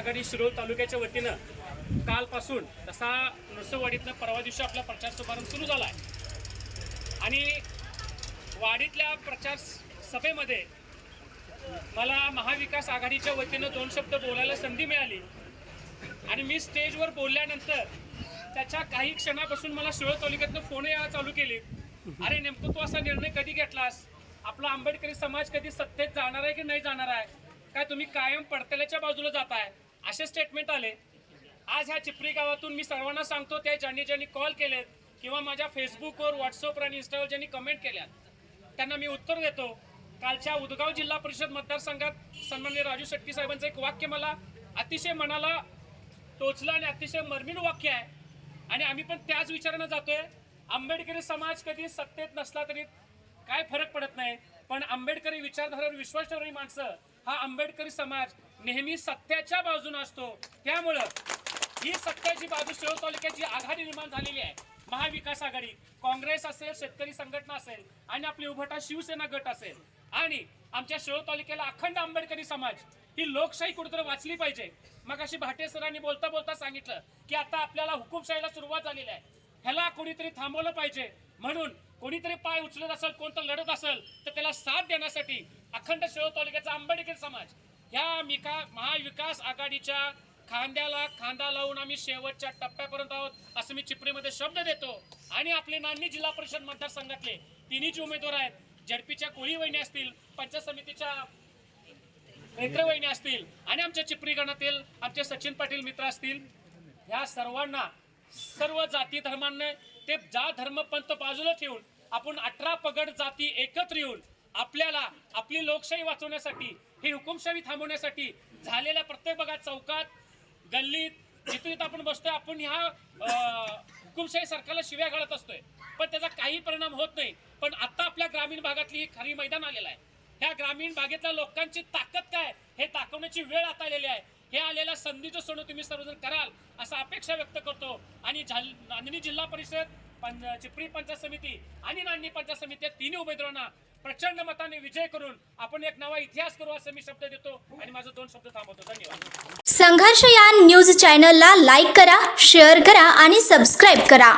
आघाडी शिरोळ तालुक्याच्या वतीनं कालपासून तसा नरसोवाडीतनं परवा दिवशी आपला प्रचार शुभारंभ सुरू झाला आहे आणि वाडीतल्या प्रचार सभेमध्ये मला महाविकास आघाडीच्या वतीनं 2 शब्द बोलायला संधी मिळाली आणि मी स्टेजवर बोलल्यानंतर त्याच्या काही क्षणापासून मला शिरोळ तालुक्यातनं फोन यायला चालू केले. अरे नेमकं तू असा निर्णय कधी घेतलास? आपला आंबेडकरी समाज कधी सत्तेत जाणार आहे की नाही जाणार आहे? काय तुम्ही कायम पडतल्याच्या बाजूला जाताय? असे स्टेटमेंट आले. आज ह्या चिपरी गावातून मी सर्वांना सांगतो, त्या ज्यांनी कॉल केलेत किंवा माझ्या फेसबुकवर, व्हॉट्सअपवर आणि इंस्टावर ज्यांनी कमेंट केल्यात त्यांना मी उत्तर देतो. कालच्या उदगाव जिल्हा परिषद मतदारसंघात सन्माननीय राजू शेट्टी साहेबांचं एक वाक्य मला अतिशय मनाला टोचलं आणि अतिशय मर्मीण वाक्य आहे आणि आम्ही पण त्याच विचारानं जातोय. आंबेडकरी समाज कधी सत्तेत नसला तरी काय फरक पडत नाही, पण आंबेडकरी विचारधारेवर विश्वास ठेवणारी माणसं हा आंबेडकरी समाज नेहमी सत्याच्या बाजूने असतो. त्यामुळं ही सत्याची बाजू शिरोळ तालुक्याची आघाडी निर्माण झालेली आहे. महाविकास आघाडी, काँग्रेस असेल, शेतकरी संघटना असेल आणि आपली उभटा शिवसेना गट असेल आणि आमच्या शिरोळ तालुक्याला अखंड आंबेडकरी समाज ही लोकशाही कुठेतरी वाचली पाहिजे. मग अशी भाटे सरांनी बोलता बोलता सांगितलं की आता आपल्याला हुकुमशाहीला सुरुवात झालेली आहे, ह्याला कोणीतरी थांबवलं पाहिजे. म्हणून कोणीतरी पाय उचलत असेल, कोणतं लढत असेल तर त्याला साथ देण्यासाठी अखंड शिरोळ तालुक्याचा आंबेडकरी समाज ह्या महाविकास आघाडीच्या खांद्याला खांदा लावून आम्ही शेवटच्या टप्प्यापर्यंत आहोत असं मी चिपरीमध्ये शब्द देतो. आणि आपले नांदी जिल्हा परिषद मतदारसंघातले तिन्ही जे उमेदवार आहेत, झडपीच्या कोळी वहिनी असतील, पंचायत समितीच्या नेत्रवहिनी असतील आणि आमच्या चिपरी गणातील आमचे सचिन पाटील मित्र असतील, ह्या सर्वांना सर्व जाती धर्मांना ते जात धर्म पंथ बाजूला ठेवून आपण 18 पगड जाती एकत्र येऊन आपल्याला आपली लोकशाही वाचवण्यासाठी, ही हुकुमशाही थांबवण्यासाठी झालेल्या प्रत्येक बघा चौकात, गल्लीत, जिथे आपण बसतोय आपण ह्या हुकुमशाही सरकारला शिव्या घालत असतोय, पण त्याचा काही परिणाम होत नाही. पण आता आपल्या ग्रामीण भागातली ही खरी मैदान आलेलं आहे. ह्या ग्रामीण भागातल्या लोकांची ताकद काय हे दाखवण्याची वेळ आता आलेली आहे. हे आलेल्या संधीचं सोनं तुम्ही सर्वजण कराल असं अपेक्षा व्यक्त करतो. आणि नांदणी जिल्हा परिषद, चिपरी पंचायत समिती आणि नांदणी पंचायत समिती तिन्ही उमेदवारांना प्रचंड मताने विजय करून आपण एक नवा इतिहास करू असं मी शब्द देतो आणि माझं 2 शब्द थांबवतो. धन्यवाद. संघर्ष या न्यूज चॅनलला लाईक करा, शेअर करा आणि सबस्क्राईब करा.